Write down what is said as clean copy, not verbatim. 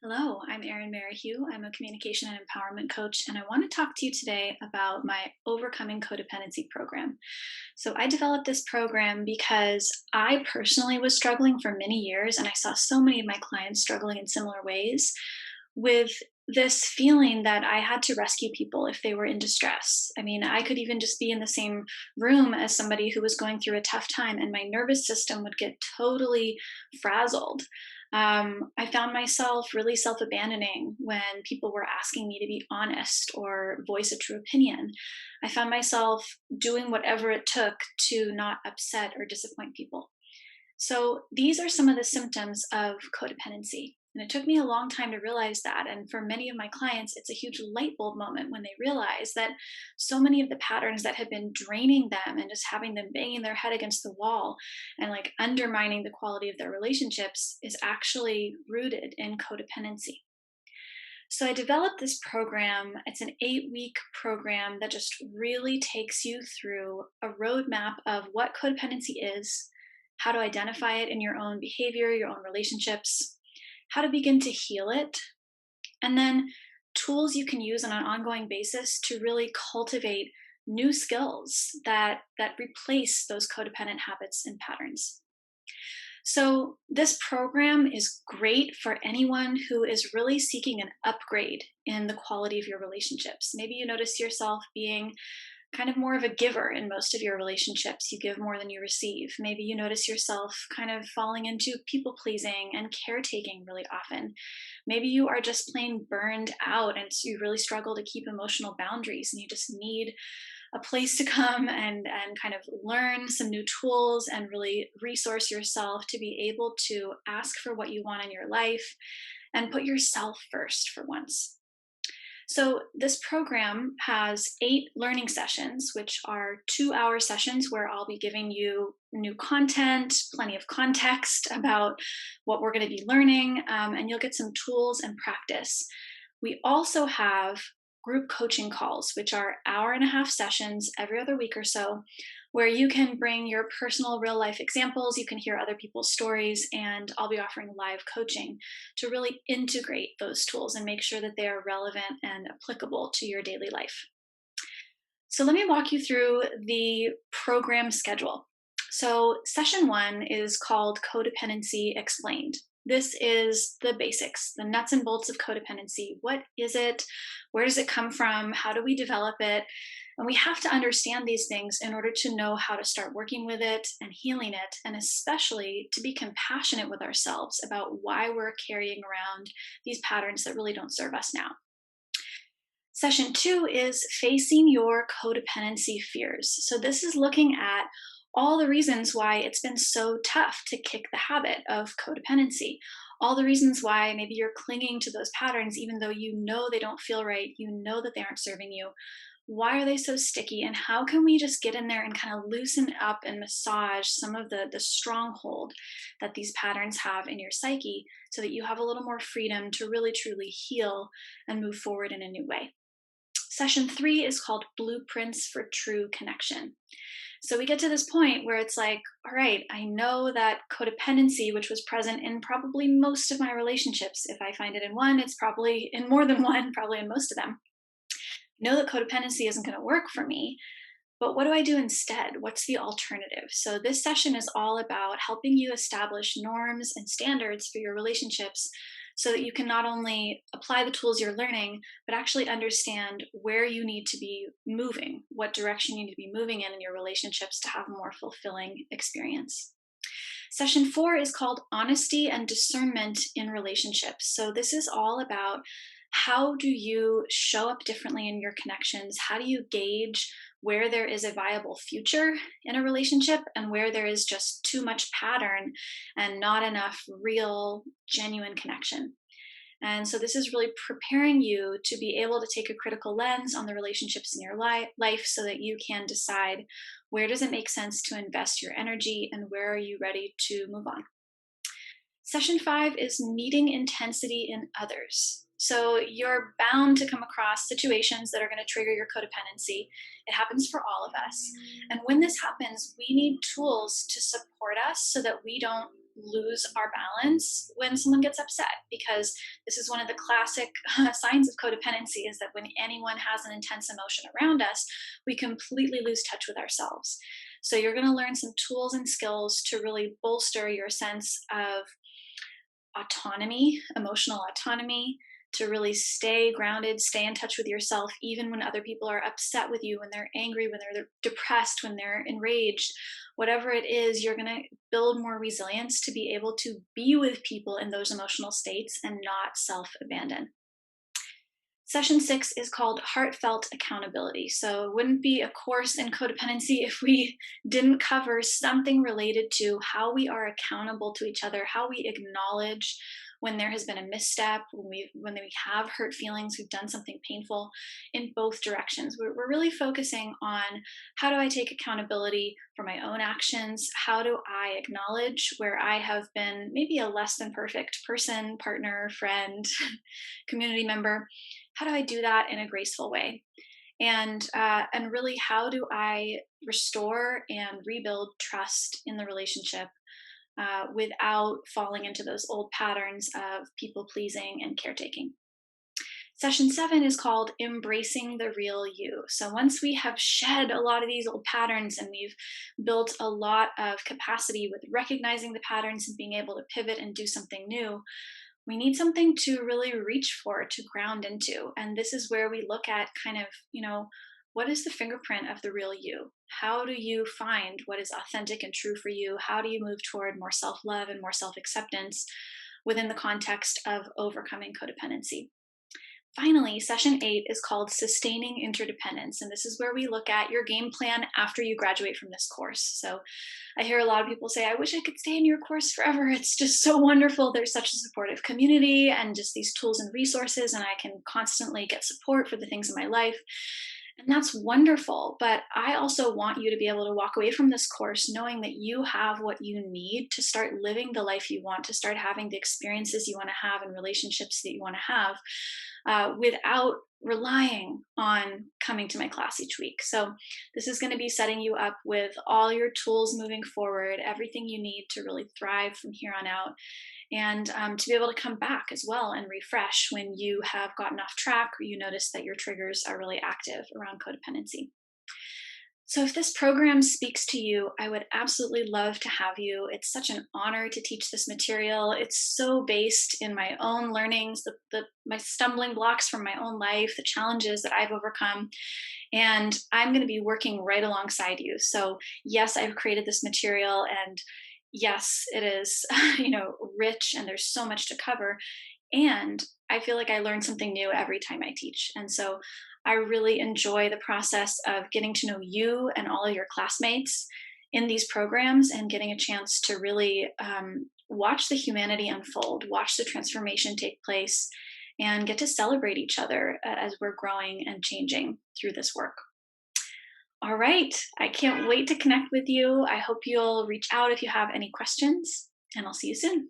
Hello, I'm Erin Merrihew. I'm a communication and empowerment coach, and I want to talk to you today about my Overcoming Codependency program. So, I developed this program because I personally was struggling for many years, and I saw so many of my clients struggling in similar ways with this feeling that I had to rescue people if they were in distress. I mean, I could even just be in the same room as somebody who was going through a tough time, and my nervous system would get totally frazzled. I found myself really self abandoning when people were asking me to be honest or voice a true opinion. I found myself doing whatever it took to not upset or disappoint people. So, these are some of the symptoms of codependency. And it took me a long time to realize that. And for many of my clients, it's a huge light bulb moment when they realize that so many of the patterns that have been draining them and just having them banging their head against the wall and like undermining the quality of their relationships is actually rooted in codependency. So I developed this program. It's an 8-week program that just really takes you through a roadmap of what codependency is, how to identify it in your own behavior, your own relationships, how to begin to heal it, and then tools you can use on an ongoing basis to really cultivate new skills that replace those codependent habits and patterns. So, this program is great for anyone who is really seeking an upgrade in the quality of your relationships. Maybe you notice yourself being kind of more of a giver in most of your relationships. You give more than you receive. Maybe you notice yourself kind of falling into people pleasing and caretaking really often. Maybe you are just plain burned out and so you really struggle to keep emotional boundaries and you just need a place to come and kind of learn some new tools and really resource yourself to be able to ask for what you want in your life and put yourself first for once. So, this program has 8 learning sessions, which are 2-hour sessions where I'll be giving you new content, plenty of context about what we're going to be learning, and you'll get some tools and practice. We also have group coaching calls, which are hour-and-a-half sessions every other week or so, where you can bring your personal real life examples, you can hear other people's stories, and I'll be offering live coaching to really integrate those tools and make sure that they are relevant and applicable to your daily life. So, let me walk you through the program schedule. So, session 1 is called Codependency Explained. This is the basics, the nuts and bolts of codependency. What is it? Where does it come from? How do we develop it? And we have to understand these things in order to know how to start working with it and healing it, and especially to be compassionate with ourselves about why we're carrying around these patterns that really don't serve us now. Session 2 is facing your codependency fears. So, this is looking at all the reasons why it's been so tough to kick the habit of codependency, all the reasons why maybe you're clinging to those patterns, even though you know they don't feel right, you know that they aren't serving you. Why are they so sticky? And how can we just get in there and kind of loosen up and massage some of the stronghold that these patterns have in your psyche so that you have a little more freedom to really truly heal and move forward in a new way? Session 3 is called Blueprints for True Connection. So we get to this point where it's like, all right, I know that codependency, which was present in probably most of my relationships, if I find it in one, it's probably in more than one, probably in most of them. I know that codependency isn't going to work for me, but what do I do instead? What's the alternative? So, this session is all about helping you establish norms and standards for your relationships so that you can not only apply the tools you're learning, but actually understand where you need to be moving, what direction you need to be moving in your relationships to have a more fulfilling experience. Session 4 is called Honesty and Discernment in Relationships. So, this is all about how do you show up differently in your connections? How do you gauge where there is a viable future in a relationship and where there is just too much pattern and not enough real, genuine connection? And so, this is really preparing you to be able to take a critical lens on the relationships in your life so that you can decide where does it make sense to invest your energy and where are you ready to move on. Session 5 is Meeting Intensity in Others. So, you're bound to come across situations that are going to trigger your codependency. It happens for all of us. And when this happens, we need tools to support us so that we don't lose our balance when someone gets upset, because this is one of the classic signs of codependency, is that when anyone has an intense emotion around us, we completely lose touch with ourselves. So you're going to learn some tools and skills to really bolster your sense of autonomy, emotional autonomy, to really stay grounded, stay in touch with yourself, even when other people are upset with you, when they're angry, when they're depressed, when they're enraged. Whatever it is, you're going to build more resilience to be able to be with people in those emotional states and not self abandon. Session 6 is called Heartfelt Accountability. So it wouldn't be a course in codependency if we didn't cover something related to how we are accountable to each other, how we acknowledge when there has been a misstep, when we have hurt feelings, we've done something painful, in both directions. We're really focusing on, how do I take accountability for my own actions? How do I acknowledge where I have been maybe a less than perfect person, partner, friend, community member? How do I do that in a graceful way? And really, how do I restore and rebuild trust in the relationship, without falling into those old patterns of people pleasing and caretaking? Session 7 is called Embracing the Real You. So once we have shed a lot of these old patterns and we've built a lot of capacity with recognizing the patterns and being able to pivot and do something new, we need something to really reach for, to ground into. And this is where we look at kind of, what is the fingerprint of the real you? How do you find what is authentic and true for you? How do you move toward more self love and more self acceptance within the context of overcoming codependency? Finally, session 8 is called Sustaining Interdependence. And this is where we look at your game plan after you graduate from this course. So I hear a lot of people say, I wish I could stay in your course forever. It's just so wonderful. There's such a supportive community and just these tools and resources, and I can constantly get support for the things in my life. And that's wonderful. But I also want you to be able to walk away from this course knowing that you have what you need to start living the life you want, to start having the experiences you want to have and relationships that you want to have, without relying on coming to my class each week. So this is going to be setting you up with all your tools moving forward, everything you need to really thrive from here on out, and to be able to come back as well and refresh when you have gotten off track or you notice that your triggers are really active around codependency. So if this program speaks to you, I would absolutely love to have you. It's such an honor to teach this material. It's so based in my own learnings, my stumbling blocks from my own life, the challenges that I've overcome. And I'm going to be working right alongside you. So yes, I've created this material, and yes, it is, rich, and there's so much to cover. And I feel like I learn something new every time I teach. And so I really enjoy the process of getting to know you and all of your classmates in these programs, and getting a chance to really watch the humanity unfold, watch the transformation take place, and get to celebrate each other as we're growing and changing through this work. All right. I can't wait to connect with you. I hope you'll reach out if you have any questions, and I'll see you soon.